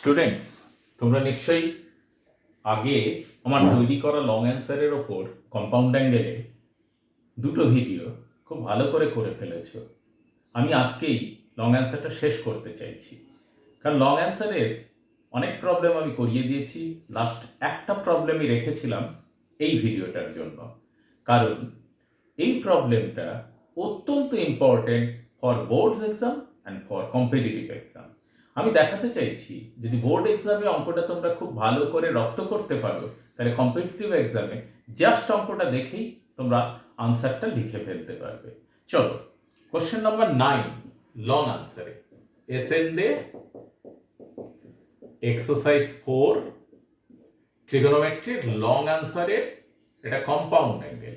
Students, তোমরা নিশ্চয়ই আগে আমার তৈরি করা লং অ্যান্সারের ওপর কম্পাউন্ড অ্যাঙ্গেলে দুটো ভিডিও খুব ভালো করে করে ফেলেছো। আমি আজকেই লং অ্যান্সারটা শেষ করতে চাইছি, কারণ লং অ্যান্সারের অনেক প্রবলেম আমি করিয়ে দিয়েছি। লাস্ট একটা প্রবলেমই রেখেছিলাম এই ভিডিওটার জন্য, কারণ এই প্রবলেমটা অত্যন্ত important for boards exam and for competitive exam. আমি দেখাতে চাইছি যদি বোর্ড এক্সামে অঙ্কটা তোমরা খুব ভালো করে রপ্ত করতে পারো, তাহলে কম্পিটিটিভ এক্সামে জাস্ট অঙ্কটা দেখেই তোমরা আনসারটা লিখে ফেলতে পারবে। চলো, কোশ্চেন নাম্বার 9 লং আনসারে এসএন দে এক্সারসাইজ 4 ট্রিগোনোমেট্রির লং আনসারের এটা কম্পাউন্ড অ্যাঙ্গেল,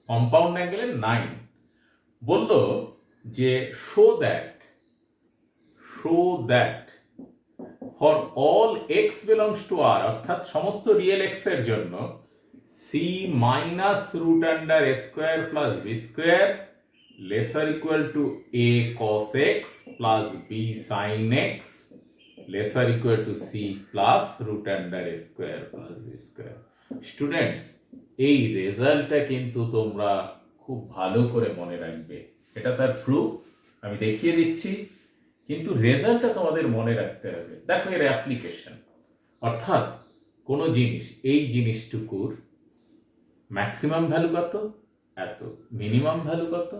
কম্পাউন্ড অ্যাঙ্গেলের 9 বললো যে show that for all x belongs to R, অর্থাৎ সমস্ত রিয়েল এক্স এর জন্য c minus root under a square plus b square lesser equal to a cos x plus b sine x lesser equal to c plus root under a square plus b square. Students, এই রেজাল্টটা কিন্তু তোমরা খুব ভালো করে মনে রাখবে। এটা তার প্রুফ আমি দেখিয়ে দিচ্ছি, কিন্তু রেজাল্টটা তোমাদের মনে রাখতে হবে। দেখো এর অ্যাপ্লিকেশন, অর্থাৎ কোনো জিনিস এই জিনিসটুকুর ম্যাক্সিমাম ভ্যালু কত, এত, মিনিমাম ভ্যালু কত,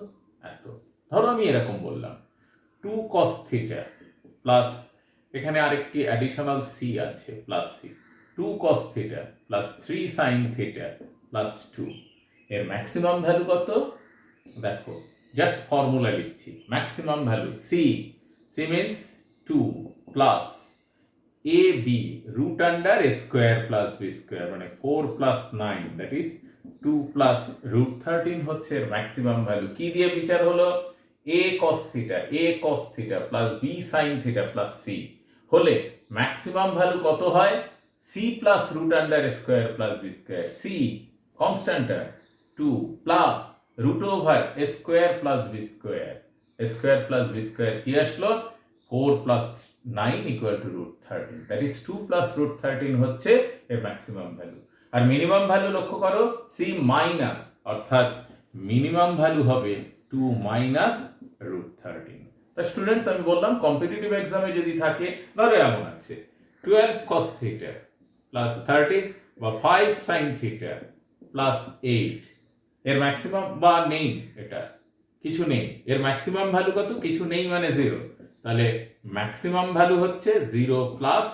এত। ধরো আমি এরকম বললাম 2 cos থিটা প্লাস এখানে আরেকটি অ্যাডিশনাল সি আছে plus c, 2 cos theta plus 3 sin theta plus 2, এর ম্যাক্সিমাম ভ্যালু কত? দেখো জাস্ট ফর্মুলা লিখছি, maximum value c means 2 plus a b root under a square plus b square, মানে 4 plus 9 that is 2 plus root 13 হচ্ছে এর maximum value. কি দিয়ে বিচার হলো? A cos theta plus b sine theta plus c হলে maximum value কত হয়? C plus root under square plus b square, c কনস্ট্যান্টটা 2 plus root over square plus b square plus b square কি আসলো? 4 plus 9 equal to root 13, that is 2 plus root 13 হচ্ছে এর maximum value. আর minimum value লক্ষ্য করো, c minus, অর্থাৎ minimum value হবে 2 মাইনাস রুট 13। তা স্টুডেন্টস, আমি বললাম কম্পিটিটিভ এক্সামে যদি থাকে, ধরো এমন আছে 12 cos থিটা প্লাস 30 বা 5 sin থিটা প্লাস 8, এর ম্যাক্সিমাম বা নেই, এটা কিছু নেই, এর ম্যাক্সিমাম ভ্যালু কত? কিছু নেই মানে 0, তাহলে ম্যাক্সিমাম ভ্যালু হচ্ছে 0 plus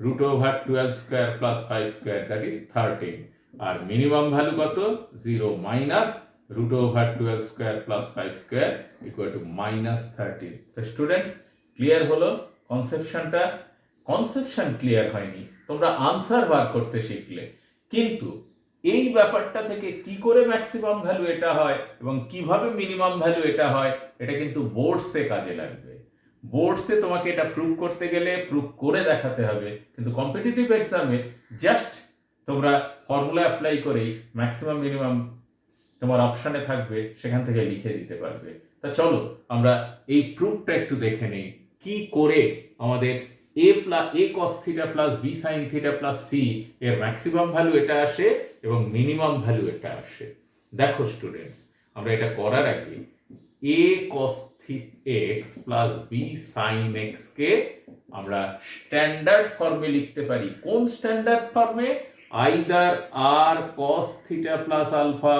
root over 12 square plus 5 square that is 13, আর মিনিমাম ভ্যালু কত? 0 minus root over 12 square plus 5 square equal to minus 13। তো স্টুডেন্টস, ক্লিয়ার হলো কনসেপশনটা? কনসেপশন ক্লিয়ার হয়নি, তোমরা আনসার বার করতে শিখলে, কিন্তু এই ব্যাপারটা থেকে কি করে ম্যাক্সিমাম ভ্যালু এটা হয় এবং কিভাবে মিনিমাম ভ্যালু এটা হয়, এটা কিন্তু বোর্ডসে কাজে লাগবে। বোর্ডসে তোমাকে এটা প্রুভ করতে গেলে প্রুভ করে দেখাতে হবে, কিন্তু কম্পিটিটিভ এক্সামে জাস্ট তোমরা ফর্মুলা অ্যাপ্লাই করেই ম্যাক্সিমাম মিনিমাম তোমার অপশানে থাকবে, সেখান থেকে লিখে দিতে পারবে। তা চলো আমরা এই প্রুফটা একটু দেখে নিই, কি করে আমাদের a cos theta plus b sine theta plus c এর ম্যাক্সিমাম ভ্যালু এটা আসে এবং মিনিমাম ভ্যালু এটা আসে। দেখো স্টুডেন্টস, আমরা এটা করার আগে a cos x plus b sine x কে আমরা স্ট্যান্ডার্ড ফর্মে লিখতে পারি। কোন স্ট্যান্ডার্ড ফর্মে? Either R cos theta plus alpha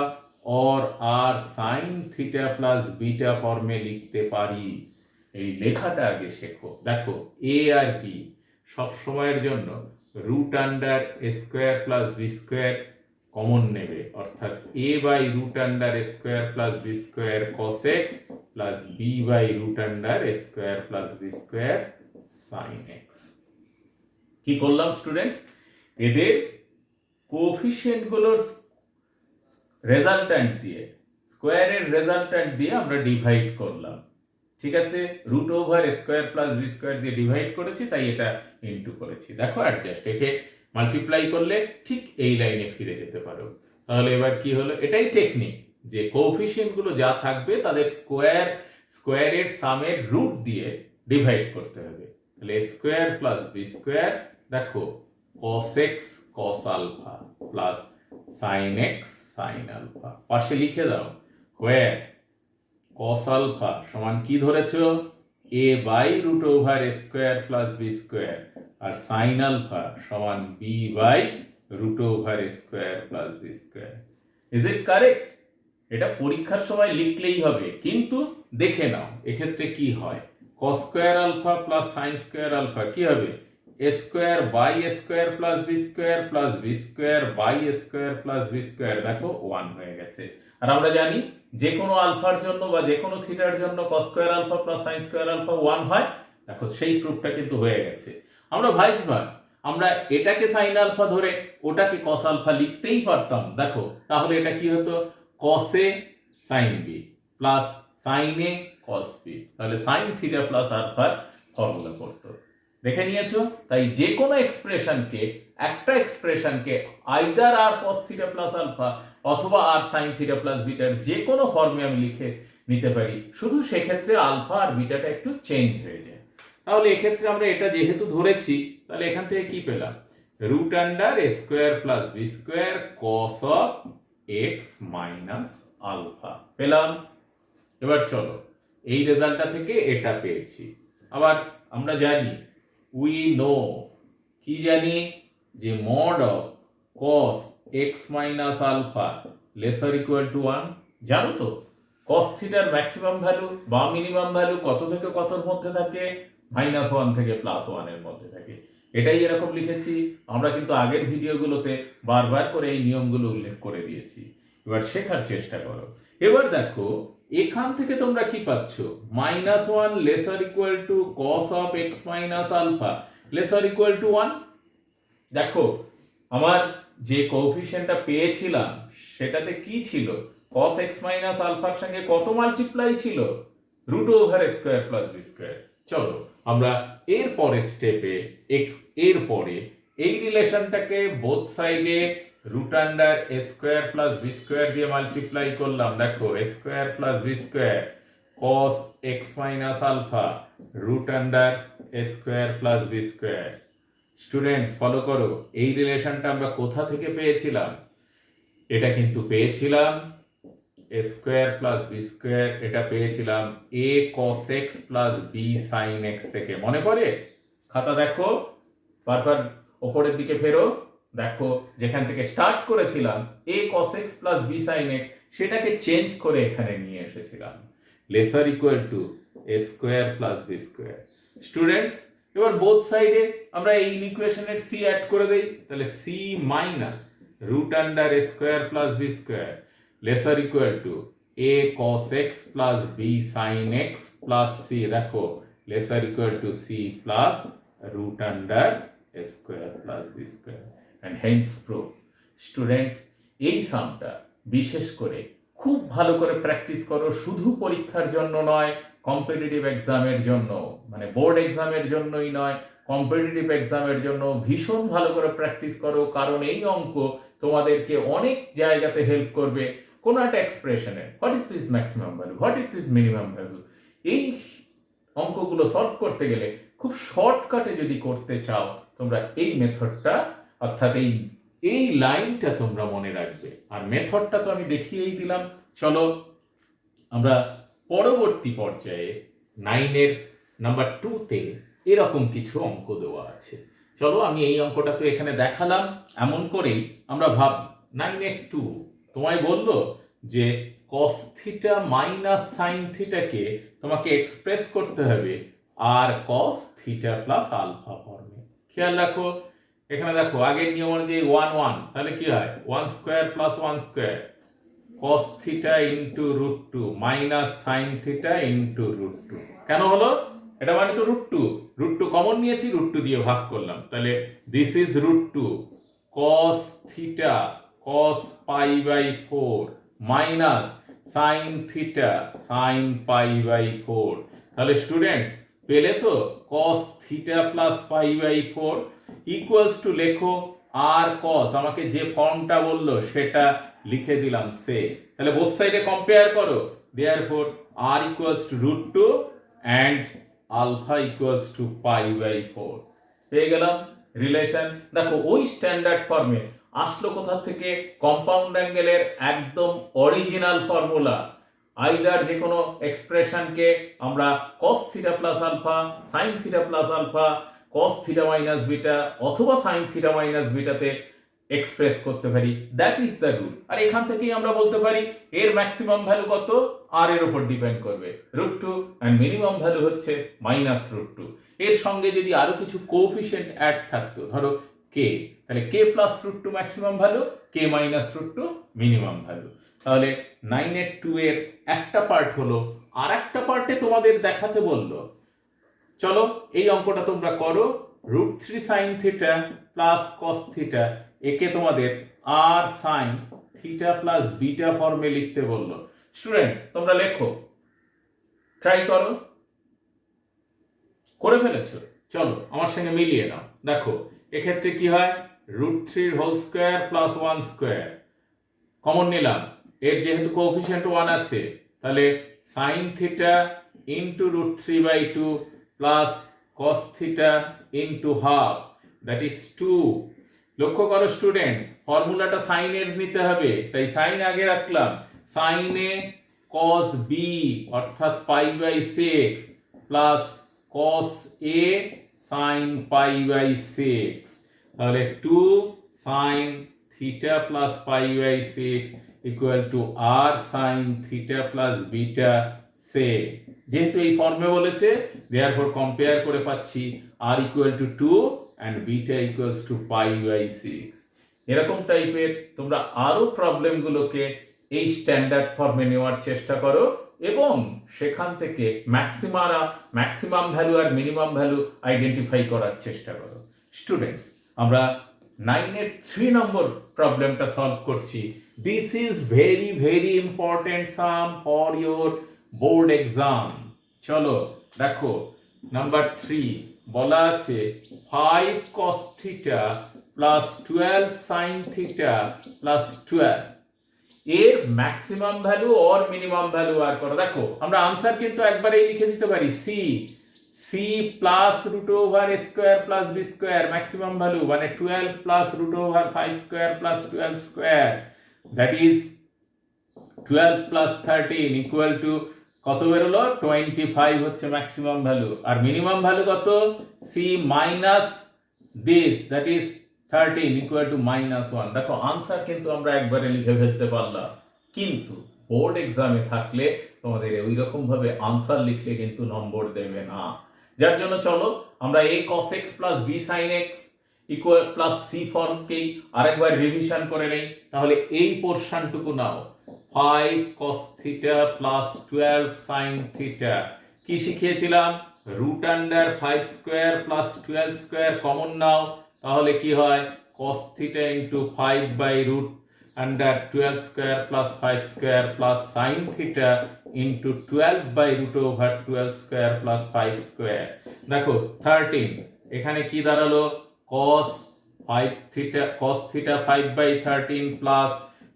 or R sine theta plus beta ফর্মে লিখতে পারি। এই লেখাটা আগে শেখো। দেখো এ আর বি সব সময়ের জন্য root under square plus b square common নেবে, অর্থাৎ a by root under square plus b square cos x plus b by root under square plus b square sine x. কি করলাম স্টুডেন্টস? এদের কোএফিসিয়েন্ট গুলোর resultant দিয়ে, স্কোয়ারের resultant দিয়ে আমরা ডিভাইড করলাম। ঠিক আছে, root over square plus b square দিয়ে ডিভাইড করেছি, তাই এটা ইনটু করেছি। দেখো অ্যাডজাস্ট, একে মাল্টিপ্লাই করলে ঠিক এই লাইনে ফিরে যেতে পারো। তাহলে এবার কি হলো? এটাই টেকনিক, যে কোএফিসিয়েন্ট গুলো যা থাকবে তাদের স্কোয়ারের সামের রুট দিয়ে ডিভাইড করতে হবে। তাহলে a square plus b square দেখো cos x cos alpha plus sin x sin alpha পাশে লিখে দাও where cos আলফা সমান কি ধরেছো a by root over a square plus b square আর sin আলফা সমান b by root over a square plus b square. Is it correct? এটা পরীক্ষার সময় লিখলেই হবে, কিন্তু দেখে নাও এক্ষেত্রে কি হয়। cos square alpha plus sin square alpha কি হবে a square by a square plus b square plus b square by a square plus b square দেখো 1 হয়ে গেছে। আর আমরা জানি যে কোনো আলফার জন্য বা যে কোনো থিটার জন্য cos square alpha plus sin square alpha 1 হয়। দেখো সেই প্রুফটা কিন্তু হয়ে গেছে। আমরা ভাইস ভার্স আমরা এটাকে sin আলফা ধরে ওটাকে cos আলফা লিখতেই পারতাম। দেখো তাহলে এটা কি হতো cos a sin b plus sin a cos b, তাহলে sin থিটা প্লাস আলফার ফর্মুলা করতো। দেখে নিয়েছো? তাই যে কোনো এক্সপ্রেশনকে একটা এক্সপ্রেশনকে আইদার আর cos থিটা প্লাস আলফা অথবা আর sin থিটা প্লাস বিটার যে কোনো ফর্মে আমি লিখে নিতে পারি, শুধু সেক্ষেত্রে আলফা আর বিটাটা একটু চেঞ্জ হয়ে যায়। তাহলে এক্ষেত্রে আমরা এটা যেহেতু ধরেছি তাহলে এখান থেকে কি পেলাম root under a square plus b square cos of x minus alpha পেলাম। এবার চলো এই রেজাল্টটা থেকে এটা পেয়েছি। আবার আমরা জানি উই নো কি জানি যে mod of cos x minus alpha lesser equal to 1 জানো তো। কস থিটার ম্যাক্সিমাম ভ্যালু বা মিনিমাম ভ্যালু কত থেকে কতর মধ্যে থাকে -1 থেকে +1 এর মধ্যে থাকে। এটাই এরকম লিখেছি আমরা, কিন্তু আগের ভিডিওগুলোতে বারবার করে এই নিয়মগুলো উল্লেখ করে দিয়েছি। এবার শেখার চেষ্টা করো। এবার দেখো এখান থেকে তোমরা কি পাচ্ছ -1 lesser equal to cos of x minus alpha lesser equal to 1। দেখো আমার যে কোএফিসিয়েন্টটা পেয়েছিলাম সেটাতে কি ছিল cos x মাইনাস আলফার সঙ্গে কত মাল্টিপ্লাই ছিল root over square plus b square. চলো আমরা এর পরের স্টেপে এর পরে এই রিলেশনটাকে বোথ সাইডে root under a square plus b square দিয়ে মাল্টিপ্লাই করলাম। দেখো a square plus b square cos x minus alpha root under a square plus b square. Students follow করো, এই রিলেশনটা আমরা কোথা থেকে পেয়েছিলাম? এটা কিন্তু পেয়েছিলাম a square plus b square, এটা পেয়েছিলাম a cos x plus b sin x থেকে। মনে পড়ে? খাতা দেখো, বারবার ওপরের দিকে ফেরো, দেখো যেখান থেকে স্টার্ট করেছিলাম a cos x plus b sin x সেটাকে চেঞ্জ করে এখানে নিয়ে এসেছিলাম lesser equal to a square plus b square. Students এবার বোথ সাইডে আমরা এই ইকুয়েশনের c অ্যাড করে দেই, তাহলে c minus root under a square plus b square lesser equal to a cos x plus b sin x plus c। দেখো lesser equal to c plus root under a square plus b square and hence proof. Students এই সামটা বিশেষ করে খুব ভালো করে practice করো, শুধু পরীক্ষার জন্য নয়, কম্পিটিটিভ এক্সামের জন্য, মানে বোর্ড এক্সামের জন্যই নয়, কম্পিটিটিভ এক্সামের জন্য ভীষণ ভালো করে প্র্যাকটিস করো, কারণ এই অঙ্ক তোমাদেরকে অনেক জায়গাতে হেল্প করবে। কোনো একটা এক্সপ্রেশনে what is this maximum value, what is this minimum value, এই অঙ্কগুলো সলভ করতে গেলে খুব শর্টকাটে যদি করতে চাও তোমরা এই মেথডটা, অর্থাৎ এই লাইনটা তোমরা মনে রাখবে। আর মেথডটা তো আমি দেখিয়েই দিলাম। চলো আমরা পরবর্তী পর্যায়ে 9 নাম্বার 2তে এরকম কিছু অঙ্ক দেওয়া আছে। চলো আমি এই অঙ্কটা তো এখানে দেখালাম, এমন করেই আমরা ভাবি 9(2) তোমায় বললো যে cos থিটা মাইনাস সাইন থিটাকে তোমাকে এক্সপ্রেস করতে হবে আর cos থিটা প্লাস আলফা ফর্মে। খেয়াল রাখো এখানে দেখো আগের নিয়ম অনুযায়ী 1 1, তাহলে কি হয় 1 square plus 1 square cos theta into root 2 minus sine theta into root 2। কেন হলো? এটা মানে তো রুট 2 কমন নিয়েছি, রুট 2 দিয়ে ভাগ করলাম, তাহলে this is root 2 cos theta cos pi by 4 minus sine theta sine pi by 4। তাহলে স্টুডেন্টস পেলে তো cos theta plus pi by 4 equals to লেখো আর cos, আমাকে যে ফর্মটা বললো সেটা লিখে দিলাম সে। তাহলে বোথ সাইডে কম্পেয়ার করো, therefore r equals to root 2 and alpha equals to পাই/4 পেয়ে গেলাম রিলেশন। দেখো ওই স্ট্যান্ডার্ড ফর্মে আসলো কোথা থেকে? কম্পাউন্ড অ্যাঙ্গেলের একদম অরিজিনাল ফর্মুলা। আইদার যে কোনো এক্সপ্রেশনকে আমরা cos theta plus alpha, sine theta plus alpha, cos theta minus beta অথবা সাইন থিটা মাইনাস বিটাতে এক্সপ্রেস করতে পারি। That is the rule. আর এখান থেকেই আমরা বলতে পারি এর ম্যাক্সিমাম ভ্যালু কত, আর এর উপর ডিপেন্ড করবে √2 এন্ড মিনিমাম ভ্যালু হচ্ছে -√2। এর সঙ্গে যদি আরো কিছু কোএফিশিয়েন্ট অ্যাড থাকতো, ধরো কে, তাহলে কে প্লাস √2 ম্যাক্সিমাম ভ্যালু, কে মাইনাস √2 মিনিমাম ভ্যালু। তাহলে 9.2 এর একটা পার্ট হলো। আর একটা পার্টে তোমাদের দেখাতে বললো, চলো এই অঙ্কটা তোমরা করো। √3 sign theta plus cos theta, একে তোমাদের আর সাইন থিটা প্লাস বিটা ফর্মে লিখতে বললো। স্টুডেন্টস তোমরা লেখো, ট্রাই করো, করে ফেলেছো? চলো আমার সঙ্গে মিলিয়ে নাও। দেখো এক্ষেত্রে কি হয়, √3 whole square plus 1 square common নিলাম। এর যেহেতু কোএফিশিয়েন্ট 1 আছে, তাহলে sine theta into √3/2 plus cos theta into half, that is 2। লক্ষ্য করো স্টুডেন্টস, ফর্মুলাটা সাইনের নিতে হবে, তাই সাইন আগে রাখলাম। সাইনে কস বি অর্থাৎ পাই/6 প্লাস কস এ সাইন পাই/6, তাহলে 2 সাইন থিটা প্লাস পাই/6 equal to R sine theta plus beta সেক। যেহেতু এই ফর্মে বলেছে, দেয়ারফর কম্পেয়ার করে পাচ্ছি R equal to 2 and beta equals to পাই/6। এরকম টাইপের তোমরা আরো প্রবলেমগুলোকে এই স্ট্যান্ডার্ড ফর্মে নেওয়ার চেষ্টা করো এবং সেখান থেকে ম্যাক্সিমাম ভ্যালু আর মিনিমাম ভ্যালু আইডেন্টিফাই করার চেষ্টা করো। স্টুডেন্টস আমরা 9-এর 3 নম্বর প্রবলেমটা সলভ করছি। This is very very important sum for your board exam. চলো দেখো, নাম্বার 3 বলা আছে 5 cos theta plus 12 sin theta plus 12 এর maximum value or minimum value আর করো। দেখো আমরা আনসার কিন্তু একবারেই লিখে দিতে পারি, c plus √a square plus b square maximum value মানে 12 plus √5 square plus 12 square, that is 12 plus 13 equal to কত বেরোলো, 25 হচ্ছে ম্যাক্সিমাম ভ্যালু। আর মিনিমাম ভ্যালু কত, c minus this that is 13 equal to -1। দেখো আনসার কিন্তু আমরা একবারে লিখে ফেলতে পারলাম, কিন্তু বোর্ড এক্সামে থাকলে তোমাদের ওই রকম ভাবে আনসার লিখলে কিন্তু নম্বর দেবে না। যার জন্য চলো আমরা a cos x plus b sin x equal plus c ফর্মকেই আরেকবার রিভিশন করে নেই। তাহলে এই পোর্শনটুকু নাও, 5 cos theta plus 12 sin theta. কি শিখিয়েছিলাম, √5 স্কোয়ার প্লাস 12 স্কোয়ার কমন নাও, তাহলে কি হয়, cos theta into 5/√12 square plus 5 square plus sin theta into 12/√12 square plus 5 square. দেখো 13 এখানে কি দাঁড়ালো, cos theta 5/13 plus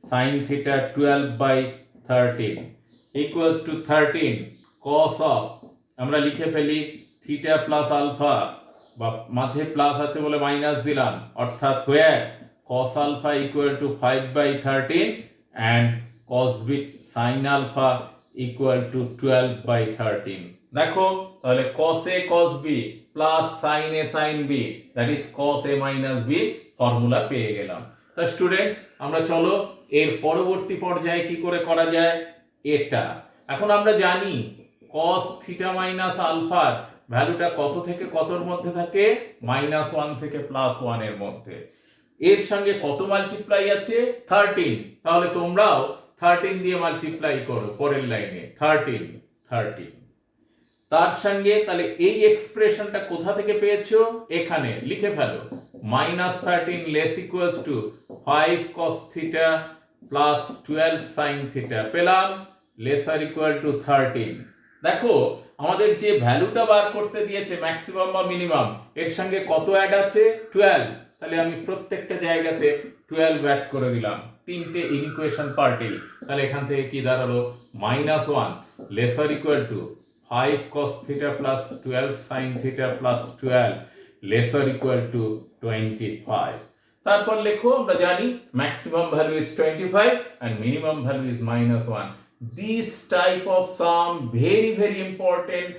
sin theta 12/13 equals two 13 cos of, আমরা লিখে ফেলি থিটা প্লাস আলফা, বা মাঝে প্লাস আছে বলে মাইনাস দিলাম, অর্থাৎ where cos alpha equal to 5/13 and cos b sin alpha equal to 12/13। দেখো তাহলে cos a cos b plus sin a sin b that is cos a minus b formula পেয়ে গেলাম। তা স্টুডেন্টস আমরা চলো এর পরবর্তী পর্যায়ে কি করে করা যায় এটা। এখন আমরা জানি cos থিটা মাইনাস আলফার ভ্যালুটা কত থেকে কতর মধ্যে থাকে, -1 থেকে +1 এর মধ্যে। এর সঙ্গে কত মাল্টিপ্লাই আছে, 13, তাহলে তোমরাও 13 দিয়ে মাল্টিপ্লাই করো পরের লাইনে, 13। তার সঙ্গে তাহলে এই এক্সপ্রেশনটা কোথা থেকে পেয়েছো, এখানে লিখে ফেলো, -13 less equals to 5 cos theta plus 12 sin theta পেলাম, লেসার ইকুয়াল টু 13। দেখো আমাদের যে ভ্যালুটা বার করতে দিয়েছে ম্যাক্সিমাম বা মিনিমাম, এর সঙ্গে কত অ্যাড আছে, 12, তাহলে আমি প্রত্যেকটা জায়গাতে 12 অ্যাড করে দিলাম, তিনটে ইনইকুয়েশন পার্টেই। তাহলে এখান থেকে কি দাঁড়ালো, -1 lesser equal two 5 cos theta plus 12 sin theta plus 12 lesser equal to 25. তারপর লেখো, আমরা জানি maximum value is 25 and minimum value is -1. This type of sum very important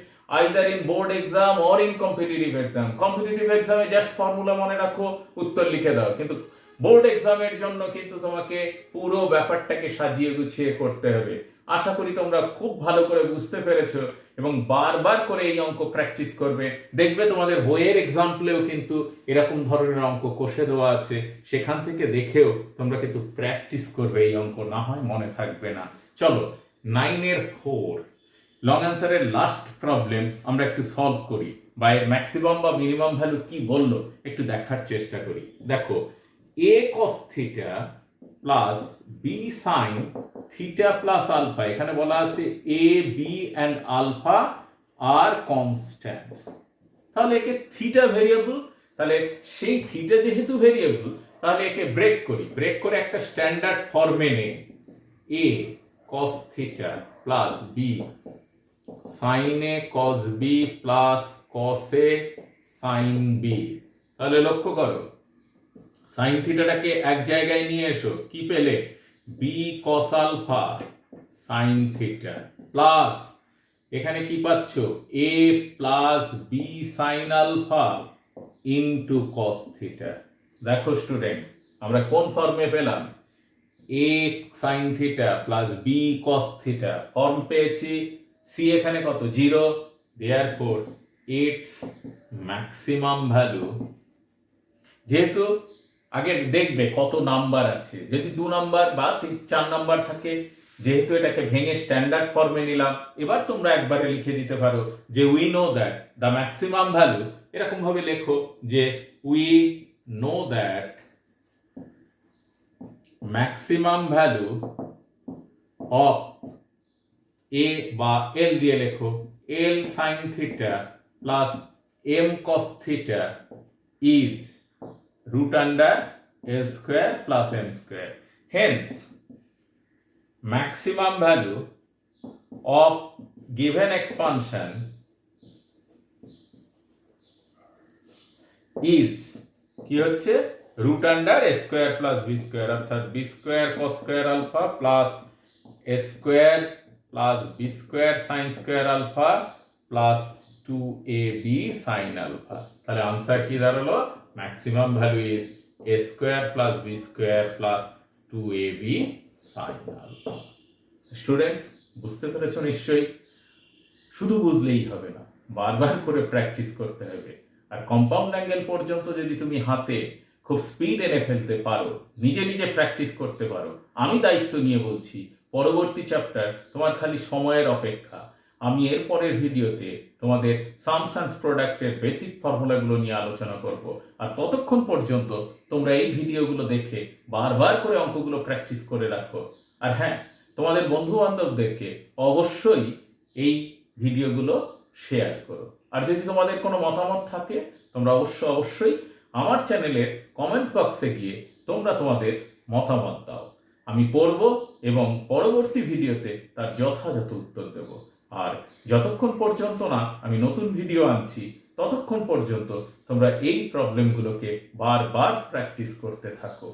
either in board exam or in competitive exam. Competitive exam A just formula মনে রাখো, উত্তর লিখে দাও, কিন্তু বোর্ড এক্সামের জন্য কিন্তু তোমাকে পুরো ব্যাপারটাকে সাজিয়ে গুছিয়ে করতে হবে। আশা করি তোমরা খুব ভালো করে বুঝতে পেরেছো এবং বারবার করে এই অঙ্ক প্র্যাকটিস করবে। দেখবে তোমাদের বইয়ের এক্সাম্পলেও কিন্তু এরকম ধরনের অঙ্ক কষে দেওয়া আছে, সেখান থেকে দেখেও তোমরা কিন্তু প্র্যাকটিস করবে এই অঙ্ক, না হয় মনে থাকবে না। চলো 9-এর 4 লং অ্যান্সারের লাস্ট প্রবলেম আমরা একটু সলভ করি, বা এর ম্যাক্সিমাম বা মিনিমাম ভ্যালু কি বললো একটু দেখার চেষ্টা করি। দেখো, a cos theta plus b sin theta plus alpha, এখানে বলা আছে a b and আলফা আর কনস্ট্যান্ট। তাহলে একে থিটা ভেরিয়েবল, তাহলে সেই থিটা যেহেতু ভেরিয়েবল তাহলে একে ব্রেক করি, ব্রেক করে একটা স্ট্যান্ডার্ড ফর্মে নেই, a cos theta plus b sin a cos b plus cos a sin b। তাহলে লক্ষ্য করো, সাইন থিটাটাকে এক জায়গায় নিয়ে এসো, কি পেলে? B cos alpha sine theta plus এখানে কি পাচ্ছ? A plus b sine alpha into cos theta. দেখো স্টুডেন্টস, আমরা কোন ফর্মে পেলাম? A sine theta plus b cos theta form পেয়েছি। সি এখানে কত? 0, দেয়ারফর ইটস ম্যাক্সিমাম ভ্যালু। যেহেতু আগে দেখবে কত নাম্বার আছে, যদি 2 নাম্বার বা 4 নাম্বার থাকে, যেহেতু এটাকে ভেঙে স্ট্যান্ডার্ড ফর্মে নিলাম, এবার তোমরা একবারে লিখে দিতে পারো যে we know that the maximum value, এরকম ভাবে লেখো যে we know that maximum value of a, বা এল দিয়ে লেখো, l sine theta plus m cos theta is root under L square plus M square. Hence, maximum value of given expansion is কি হচ্ছে? root under A square plus B square, অর্থাৎ B square cos square alpha plus A square plus B square sin square alpha plus 2AB sin alpha। তাহলে answer কি দাঁড়ালো? maximum value is a square plus b square plus 2ab sin alpha। Students, বুঝতে পেরেছো নিশ্চয়ই? শুধু বুঝলেই হবে না, বারবার করে প্র্যাকটিস করতে হবে। আর কম্পাউন্ড অ্যাঙ্গেল পর্যন্ত যদি তুমি হাতে খুব স্পিড এনে ফেলতে পারো, নিজে নিজে প্র্যাকটিস করতে পারো, আমি দায়িত্ব নিয়ে বলছি, পরবর্তী চ্যাপ্টার তোমার খালি সময়ের অপেক্ষা। আমি এর পরের ভিডিওতে তোমাদের সামস অ্যান্ড প্রোডাক্টের বেসিক ফর্মুলাগুলো নিয়ে আলোচনা করব। আর ততক্ষণ পর্যন্ত তোমরা এই ভিডিওগুলো দেখে বারবার করে অঙ্কগুলো প্র্যাকটিস করে রাখো। আর হ্যাঁ, তোমাদের বন্ধু বান্ধবদেরকে অবশ্যই এই ভিডিওগুলো শেয়ার করো। আর যদি তোমাদের কোনো মতামত থাকে, তোমরা অবশ্যই আমার চ্যানেলের কমেন্ট বক্সে গিয়ে তোমরা তোমাদের মতামত দাও, আমি পড়ব এবং পরবর্তী ভিডিওতে তার যথাযথ উত্তর দেব। আর যতক্ষণ পর্যন্ত না আমি নতুন ভিডিও আনছি, ততক্ষণ পর্যন্ত তোমরা এই প্রবলেমগুলোকে বারবার প্র্যাকটিস করতে থাকো।